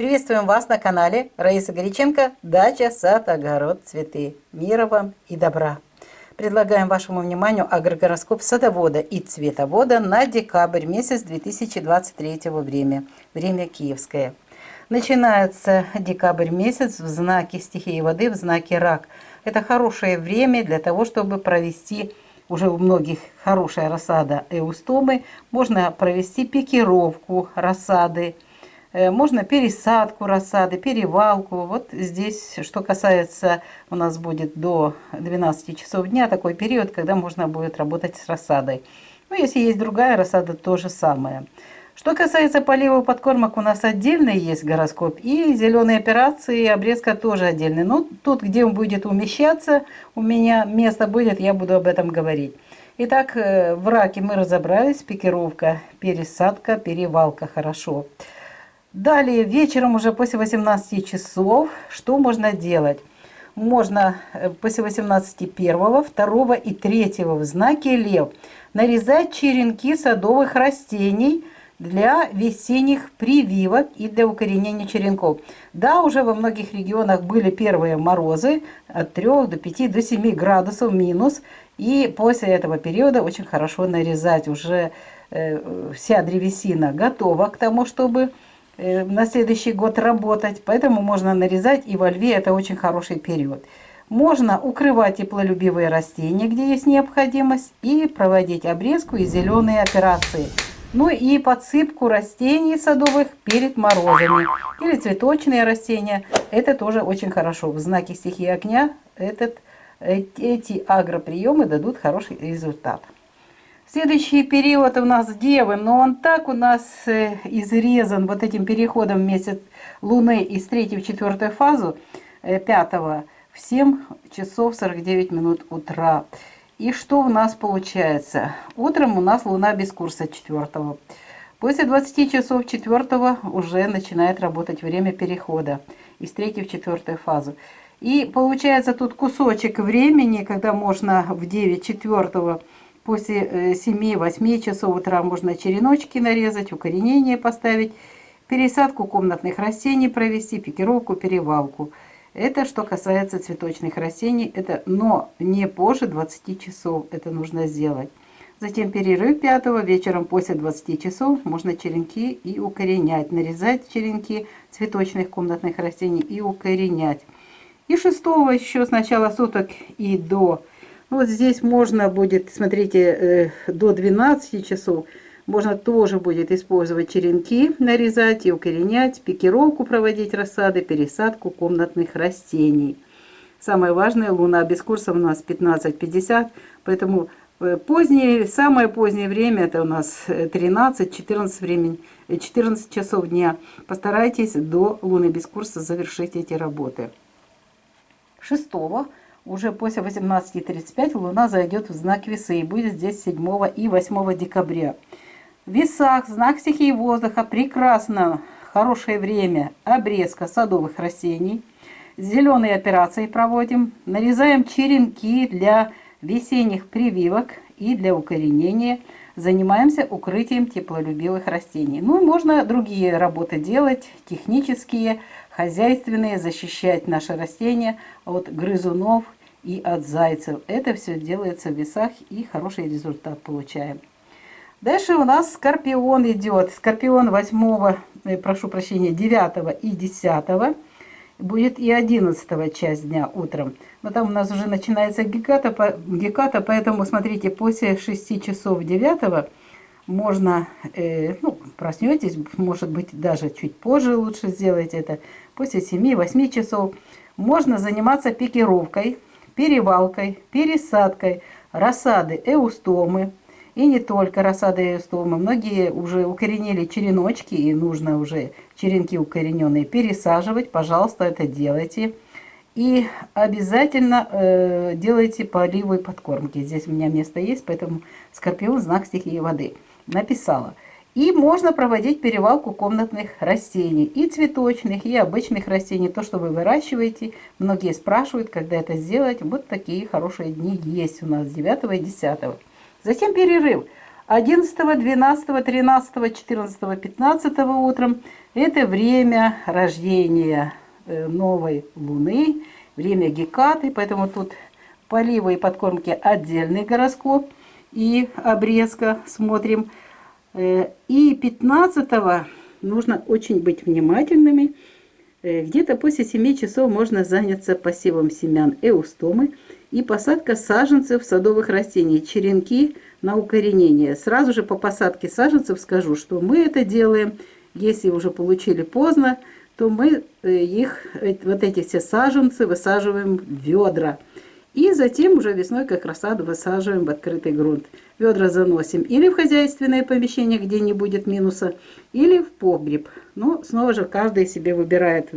Приветствуем вас на канале Раиса Горяченко «Дача, сад, огород, цветы». Мира вам и добра. Предлагаем вашему вниманию агрогороскоп садовода и цветовода на декабрь месяц 2023 время киевское. Начинается декабрь месяц в знаке стихии воды, в знаке рак. Это хорошее время для того, чтобы провести, уже у многих хорошая рассада эустомы, можно провести пикировку рассады. Можно пересадку рассады, перевалку. Вот здесь, что касается, у нас будет до 12 часов дня такой период, когда можно будет работать с рассадой. Ну, если есть другая рассада, то же самое. Что касается полива и подкормок, у нас отдельный есть гороскоп. И зеленые операции, обрезка тоже отдельный. Но тут, где он будет умещаться, у меня место будет, я буду об этом говорить. Итак, в раке мы разобрались. Пикировка, пересадка, перевалка. Хорошо. Далее, вечером уже после 18 часов, что можно делать? Можно после 18 первого, 2 и 3 в знаке Лев нарезать черенки садовых растений для весенних прививок и для укоренения черенков. Да, уже во многих регионах были первые морозы от 3 до 5 до 7 градусов минус. И после этого периода очень хорошо нарезать. Уже вся древесина готова к тому, чтобы на следующий год работать, поэтому можно нарезать, и во льве это очень хороший период. Можно укрывать теплолюбивые растения, где есть необходимость, и проводить обрезку и зеленые операции. Ну и подсыпку растений садовых перед морозами. Или цветочные растения, это тоже очень хорошо. В знаке стихии огня эти агроприемы дадут хороший результат. Следующий период у нас Девы, но он так у нас изрезан вот этим переходом в месяц Луны из 3 в 4 фазу, 5 в 7 часов 49 минут утра. И что у нас получается? Утром у нас Луна без курса 4. После 20 часов 4 уже начинает работать время перехода из 3 в 4 фазу. И получается тут кусочек времени, когда можно в 9 4 после 7-8 часов утра можно череночки нарезать, укоренение поставить, пересадку комнатных растений провести, пикировку, перевалку. Это что касается цветочных растений, но не позже 20 часов это нужно сделать. Затем перерыв 5 вечером после 20 часов можно черенки и укоренять, нарезать черенки цветочных комнатных растений и укоренять. И 6 еще с начала суток и до... Вот здесь можно будет, смотрите, до 12 часов можно тоже будет использовать черенки, нарезать и укоренять, пикировку проводить рассады, пересадку комнатных растений. Самое важное, Луна без курса у нас 15:50, поэтому самое позднее время, это у нас 14 часов дня. Постарайтесь до Луны без курса завершить эти работы. 6 уже после 18:35 Луна зайдет в знак Весы и будет здесь 7 и 8 декабря. В Весах, знак стихии воздуха, прекрасно, хорошее время, обрезка садовых растений. Зеленые операции проводим, нарезаем черенки для весенних прививок и для укоренения. Занимаемся укрытием теплолюбивых растений. Ну и можно другие работы делать, технические, хозяйственные, защищать наши растения от грызунов и от зайцев. Это все делается в Весах, и хороший результат получаем. Дальше у нас Скорпион идет. Скорпион 9 и 10 будет и 11 часть дня утром. Но там у нас уже начинается геката, поэтому смотрите, после 6 часов 9 можно, проснетесь, может быть, даже чуть позже лучше сделать это. После 7-8 часов можно заниматься пикировкой, перевалкой, пересадкой рассады эустомы. И не только рассады эустомы. Многие уже укоренили череночки, и нужно уже черенки укорененные пересаживать. Пожалуйста, это делайте. И обязательно делайте поливы и подкормки. Здесь у меня место есть, поэтому Скорпион, знак стихии воды. Написала. И можно проводить перевалку комнатных растений, и цветочных, и обычных растений, то, что вы выращиваете. Многие спрашивают, когда это сделать. Вот такие хорошие дни есть у нас 9 и 10. Затем перерыв. 11, 12, 13, 14, 15 утром – это время рождения новой Луны, время Гекаты, поэтому тут полива и подкормки отдельный гороскоп и обрезка смотрим. И 15 нужно очень быть внимательными. Где-то после 7 часов можно заняться посевом семян эустомы и посадка саженцев садовых растений, черенки на укоренение. Сразу же по посадке саженцев скажу, что мы это делаем, если уже получили поздно, то мы их, вот эти все саженцы высаживаем в ведра. И затем уже весной как рассаду высаживаем в открытый грунт. Ведра заносим или в хозяйственное помещение, где не будет минуса, или в погреб. Но снова же каждый себе выбирает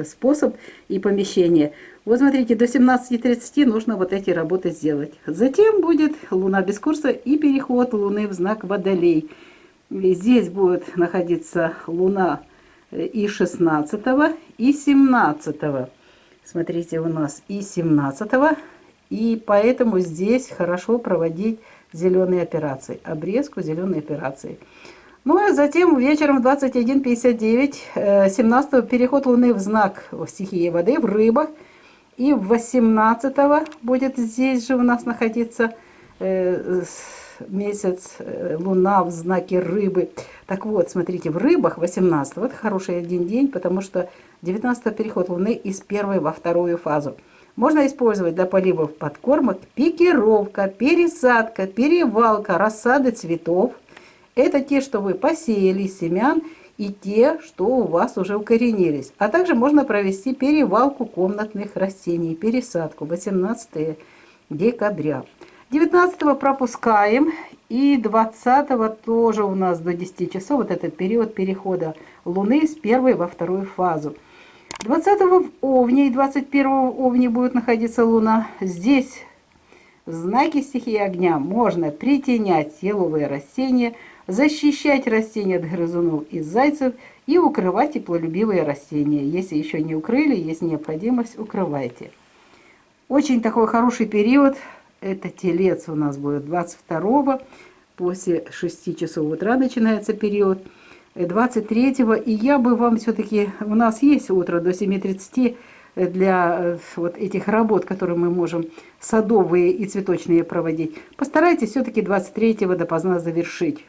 способ и помещение. Вот смотрите, до 17:30 нужно вот эти работы сделать. Затем будет Луна без курса и переход Луны в знак Водолей. И здесь будет находиться Луна и 16, и 17. Смотрите, у нас и 17, и поэтому здесь хорошо проводить зеленые операции, обрезку зеленой операции. Ну а затем вечером 21:59, 17 переход Луны в знак стихии воды, в рыбах, и 18 будет здесь же у нас находиться месяц, Луна в знаке рыбы. Так вот, смотрите, в рыбах 18, вот хороший один день, потому что 19 переход Луны из первой во вторую фазу. Можно использовать для поливов подкормок пикировка, пересадка, перевалка, рассады цветов. Это те, что вы посеяли семян, и те, что у вас уже укоренились. А также можно провести перевалку комнатных растений, пересадку 18 декабря. 19 пропускаем, и 20 тоже у нас до 10 часов, вот этот период перехода Луны с первой во вторую фазу. 20 в Овне и 21 в Овне будет находиться Луна. Здесь в знаке стихии огня можно притенять еловые растения, защищать растения от грызунов и зайцев и укрывать теплолюбивые растения. Если еще не укрыли, есть необходимость, укрывайте. Очень такой хороший период. Это Телец у нас будет 22-го, после 6 часов утра начинается период, 23-го. И я бы вам все-таки, у нас есть утро до 7:30 для вот этих работ, которые мы можем садовые и цветочные проводить. Постарайтесь все-таки 23-го допоздна завершить,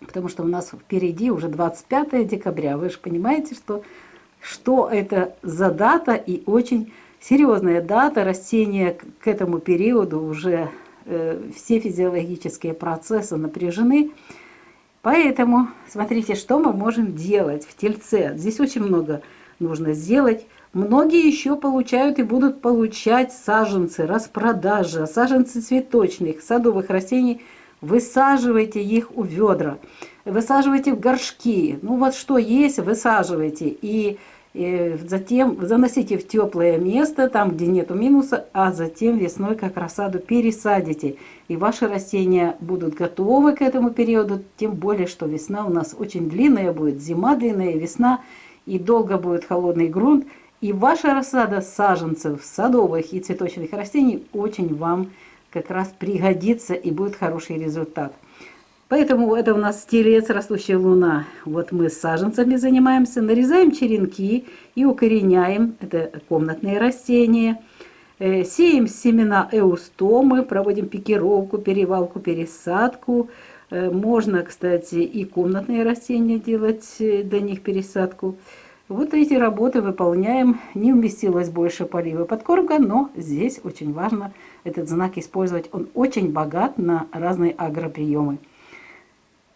потому что у нас впереди уже 25 декабря. Вы же понимаете, что это за дата, и очень серьезная дата. Растения к этому периоду уже все физиологические процессы напряжены. Поэтому смотрите, что мы можем делать в Тельце. Здесь очень много нужно сделать. Многие еще получают и будут получать саженцы, распродажа, саженцы цветочных, садовых растений. Высаживайте их у ведра, высаживайте в горшки. Ну вот что есть, высаживайте. И затем заносите в теплое место, там, где нету минуса, а затем весной, как рассаду, пересадите. И ваши растения будут готовы к этому периоду, тем более, что весна у нас очень длинная будет, зима длинная, весна, и долго будет холодный грунт. И ваша рассада саженцев, садовых и цветочных растений очень вам как раз пригодится, и будет хороший результат. Поэтому это у нас Телец, растущая Луна. Вот мы с саженцами занимаемся, нарезаем черенки и укореняем. Это комнатные растения. Сеем семена эустомы, проводим пикировку, перевалку, пересадку. Можно, кстати, и комнатные растения делать, до них пересадку. Вот эти работы выполняем. Не уместилось больше полива и подкормка, но здесь очень важно этот знак использовать. Он очень богат на разные агроприемы.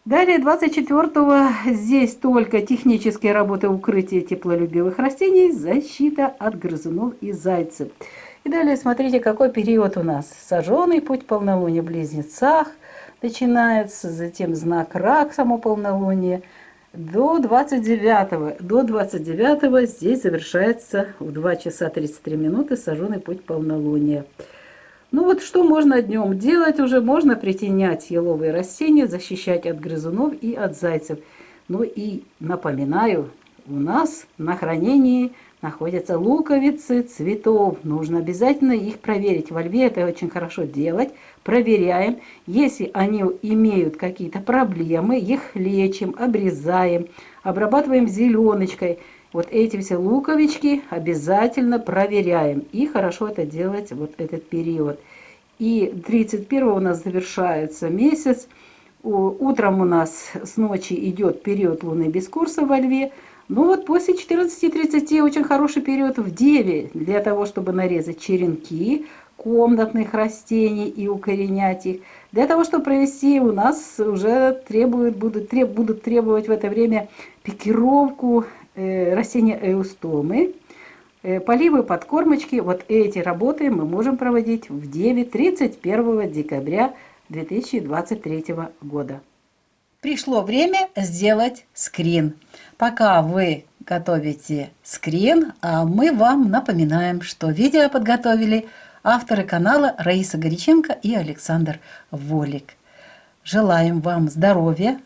Далее 24-го здесь только технические работы укрытия теплолюбивых растений, защита от грызунов и зайцев. И далее смотрите, какой период у нас. Сожженный путь полнолуния в Близнецах начинается, затем знак Рак, само полнолуние. До 29-го. До 29-го здесь завершается в 2 часа 33 минуты сожженный путь полнолуния. Ну вот что можно днем делать уже? Можно притенять еловые растения, защищать от грызунов и от зайцев. Ну и напоминаю, у нас на хранении находятся луковицы цветов. Нужно обязательно их проверить. Во льве это очень хорошо делать. Проверяем. Если они имеют какие-то проблемы, их лечим, обрезаем, обрабатываем зеленочкой. Вот эти все луковички обязательно проверяем. И хорошо это делать вот этот период. И 31 у нас завершается месяц. Утром у нас с ночи идет период Луны без курса во Льве. Ну вот после 14:30 очень хороший период в Деве для того, чтобы нарезать черенки комнатных растений и укоренять их. Для того, чтобы провести, у нас уже будут требовать в это время пикировку растения эустомы, поливы, подкормочки. Вот эти работы мы можем проводить в Деве 31 декабря 2023 года. Пришло время сделать скрин. Пока вы готовите скрин, мы вам напоминаем, что видео подготовили авторы канала Раиса Горяченко и Александр Волик. Желаем вам здоровья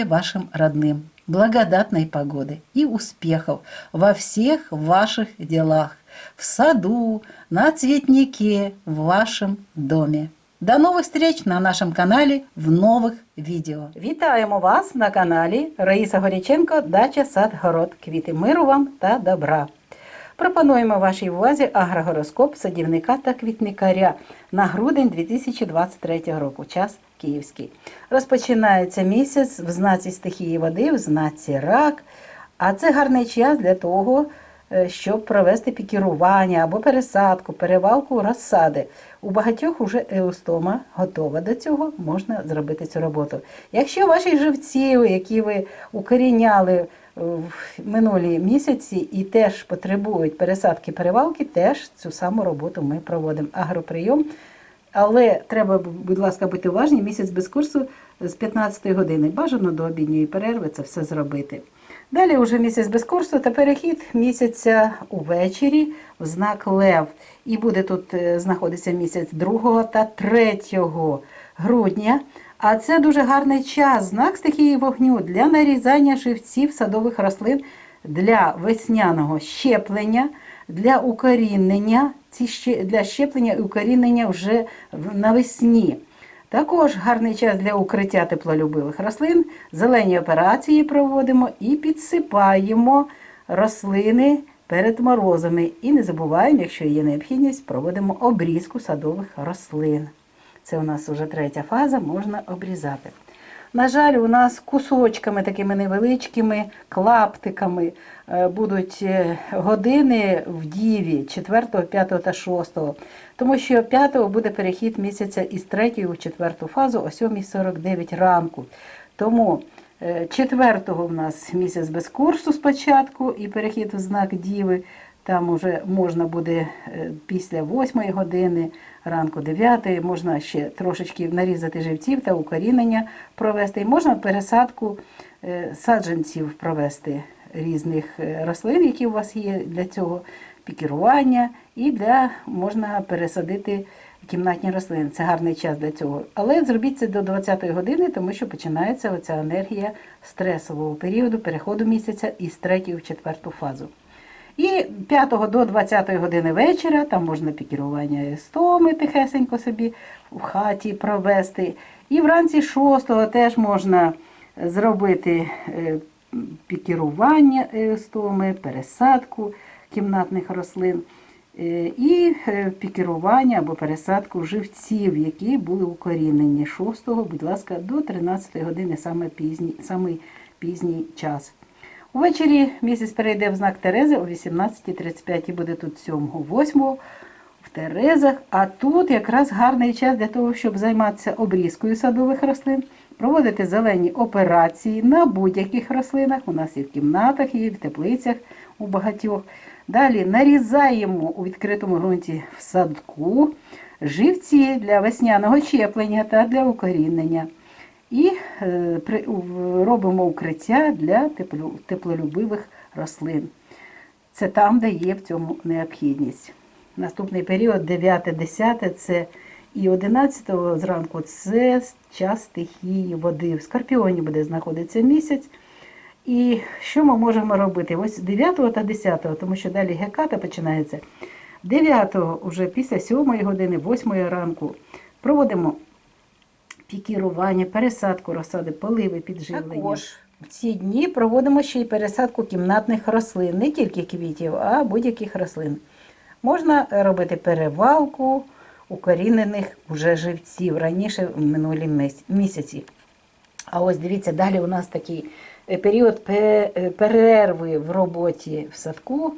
вашим родным, благодатной погоды и успехов во всех ваших делах, в саду, на цветнике, в вашем доме. До нових встреч на нашому каналі в нових відео. Вітаємо вас на каналі Раїса Горяченко «Дача, сад, город, квіти». Миру вам та добра. Пропонуємо вашій увазі агрогороскоп садівника та квітникаря на грудень 2023 року. Час київський. Розпочинається місяць в знаці стихії води, в знаці рак. А це гарний час для того, щоб провести пікірування або пересадку, перевалку розсади. У багатьох уже еустома готова до цього, можна зробити цю роботу. Якщо ваші живці, які ви укоріняли в минулі місяці і теж потребують пересадки, перевалки, теж цю саму роботу ми проводимо. Агроприйом. Але треба, будь ласка, бути уважні, місяць без курсу з 15 години. Бажано до обідньої перерви це все зробити. Далі вже місяць без курсу та перехід місяця увечері в знак Лев. І буде тут знаходитися місяць 2 та 3 грудня. А це дуже гарний час, знак стихії вогню для нарізання живців садових рослин, для весняного щеплення, для укорінення, для щеплення і укорінення вже навесні. Також гарний час для укриття теплолюбивих рослин, зелені операції проводимо і підсипаємо рослини перед морозами. І не забуваємо, якщо є необхідність, проводимо обрізку садових рослин. Це у нас вже 3-я фаза, можна обрізати. На жаль, у нас кусочками такими невеличкими, клаптиками будуть години в Діві 4, 5 та 6. Тому що 5 буде перехід місяця із 3 у 4 фазу о 7:49 ранку. Тому 4 в нас місяць без курсу спочатку і перехід в знак Діви. Там уже можна буде після 8 години, ранку 9, можна ще трошечки нарізати живців та укорінення провести. І можна пересадку саджанців провести різних рослин, які у вас є для цього, пікірування. І можна пересадити кімнатні рослини. Це гарний час для цього. Але зробіть це до 20 години, тому що починається оця енергія стресового періоду, переходу місяця із 3 в 4 фазу. І 5 до 20 години вечора, там можна пікірування еустоми тихесенько собі в хаті провести. І вранці 6 теж можна зробити пікірування еустоми, пересадку кімнатних рослин і пікірування або пересадку живців, які були укорінені 6, будь ласка, до 13 години, самий пізній час. Увечері місяць перейде в знак Терези о 18:35 і буде тут 7-8 в Терезах. А тут якраз гарний час для того, щоб займатися обрізкою садових рослин, проводити зелені операції на будь-яких рослинах. У нас і в кімнатах, і в теплицях у багатьох. Далі нарізаємо у відкритому ґрунті в садку живці для весняного щеплення та для укорінення. І робимо укриття для теплолюбивих рослин. Це там, де є в цьому необхідність. Наступний період 9-10 це і 11 зранку це час стихії води. В Скорпіоні буде знаходитися місяць. І що ми можемо робити? Ось 9 та 10, тому що далі геката починається. 9 вже після 7 години, 8 ранку проводимо пікірування, пересадку розсади, поливи, підживлення. Також в ці дні проводимо ще й пересадку кімнатних рослин, не тільки квітів, а будь-яких рослин. Можна робити перевалку укорінених вже живців раніше в минулі місяці. А ось дивіться, далі у нас такий період перерви в роботі в садку.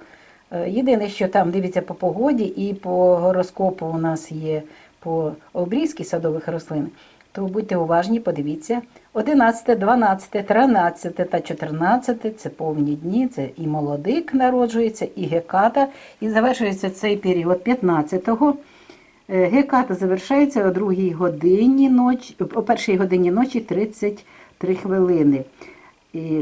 Єдине, що там дивіться по погоді і по гороскопу у нас є по обрізці садових рослин, то будьте уважні, подивіться. 11, 12, 13 та 14 – це повні дні, це і молодик народжується, і геката. І завершується цей період 15-го. Геката завершається о 2 годині ночі, о 1 годині ночі 33 хвилини.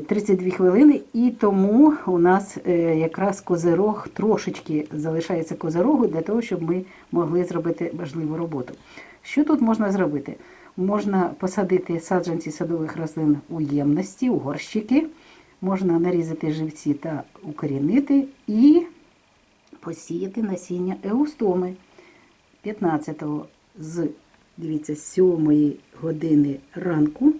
32 хвилини, і тому у нас якраз козирог трошечки залишається козирогу для того, щоб ми могли зробити важливу роботу. Що тут можна зробити? Можна посадити саджанці садових рослин у ємності, у горщики, можна нарізати живці та укорінити і посіяти насіння еустоми. 15-го дивіться, з 7 години ранку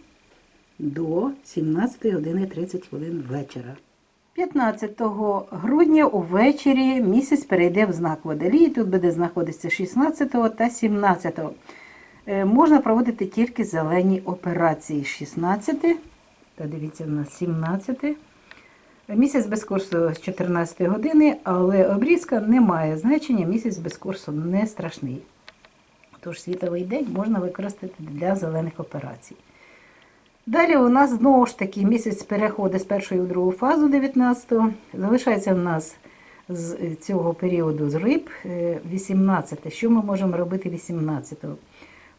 до 17 години 30 хвилин вечора. 15 грудня увечері місяць перейде в знак Водолій. Тут буде знаходитися 16 та 17. Можна проводити тільки зелені операції. 16, та дивіться, у нас 17. Місяць без курсу з 14 години, але обрізка не має значення, місяць без курсу не страшний. Тож світовий день можна використати для зелених операцій. Далі у нас знову ж таки місяць переходить з першої в другу фазу 19-го. Залишається в нас з цього періоду з риб 18. Що ми можемо робити 18-го?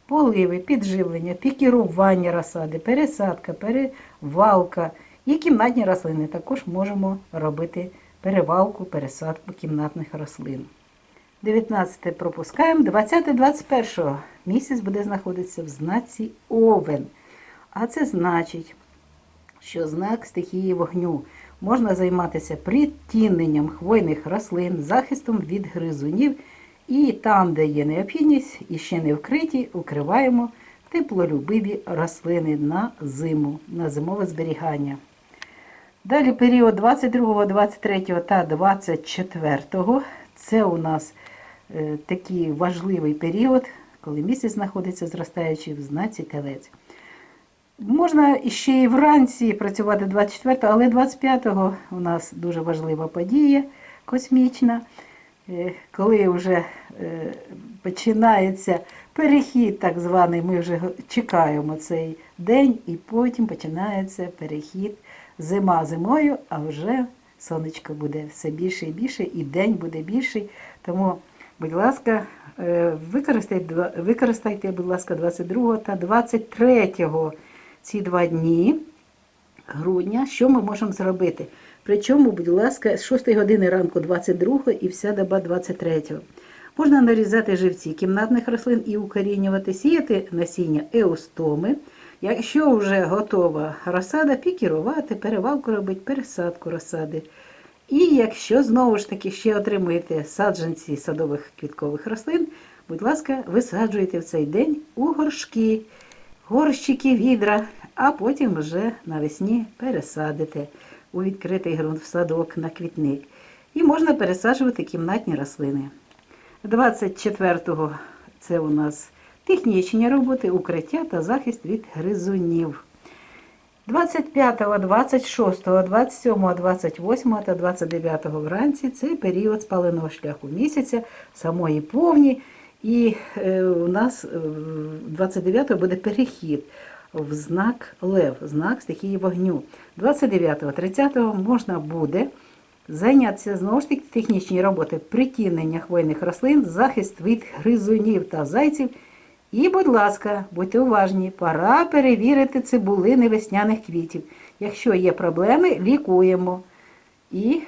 Поливи, підживлення, пікірування розсади, пересадка, перевалка і кімнатні рослини. Також можемо робити перевалку, пересадку кімнатних рослин. 19 пропускаємо. 20-21 місяць буде знаходитися в знаці Овен. А це значить, що знак стихії вогню. Можна займатися притіненням хвойних рослин, захистом від гризунів. І там, де є необхідність, і ще не вкриті, укриваємо теплолюбиві рослини на зиму, на зимове зберігання. Далі період 22, 23 та 24. Це у нас такий важливий період, коли місяць знаходиться зростаючи в знаці Телець. Можна ще й вранці працювати 24-го, але 25-го у нас дуже важлива подія космічна, коли вже починається перехід так званий, ми вже чекаємо цей день, і потім починається перехід зима зимою, а вже сонечко буде все більше і більше, і день буде більший. Тому, будь ласка, використайте, будь ласка, 22 та 23 ці 2 дні грудня, що ми можемо зробити. Причому, будь ласка, з 6 години ранку 22 і вся доба 23. Можна нарізати живці кімнатних рослин і укорінювати, сіяти насіння еустоми. Якщо вже готова розсада, пікірувати, перевалку робити, пересадку розсади. І якщо, знову ж таки, ще отримуєте саджанці садових квіткових рослин, будь ласка, висаджуйте в цей день у горшки, горщики, відра, а потім вже навесні пересадите у відкритий ґрунт, в садок, на квітник. І можна пересаджувати кімнатні рослини. 24-го це у нас технічні роботи, укриття та захист від гризунів. 25, 26, 27, 28 та 29 вранці – це період спаленого шляху місяця, самої повні. І у нас 29-го буде перехід в знак Лев, знак стихії вогню. 29-го, 30-го можна буде зайнятися знову ж таки технічні роботи, притінення хвойних рослин, захист від гризунів та зайців. І, будь ласка, будьте уважні, пора перевірити цибулини весняних квітів. Якщо є проблеми, лікуємо. І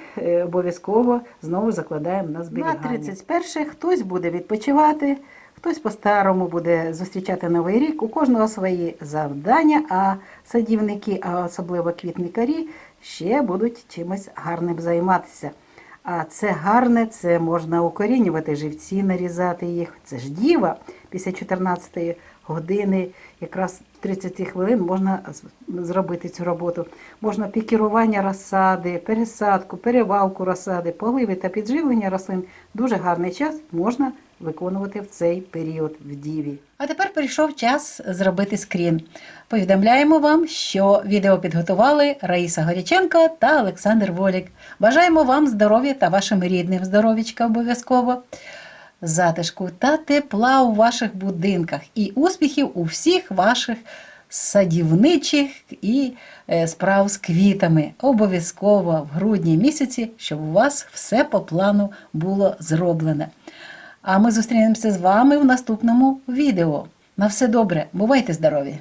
обов'язково знову закладаємо на зберігання. На 31 хтось буде відпочивати, хтось по-старому буде зустрічати Новий рік. У кожного свої завдання, а садівники, а особливо квітникарі, ще будуть чимось гарним займатися. А це гарне, це можна укорінювати живці, нарізати їх. Це ж діва. Після 14 години, якраз 30 хвилин можна зробити цю роботу. Можна пікірування розсади, пересадку, перевалку розсади, поливи та підживлення рослин. Дуже гарний час можна виконувати в цей період в діві. А тепер прийшов час зробити скрін. Повідомляємо вам, що відео підготували Раїса Горяченко та Олександр Волік. Бажаємо вам здоров'я та вашим рідним здоров'ячка обов'язково, затишку та тепла у ваших будинках і успіхів у всіх ваших садівничих і справ з квітами. Обов'язково в грудні місяці, щоб у вас все по плану було зроблено. А ми зустрінемося з вами в наступному відео. На все добре, бувайте здорові!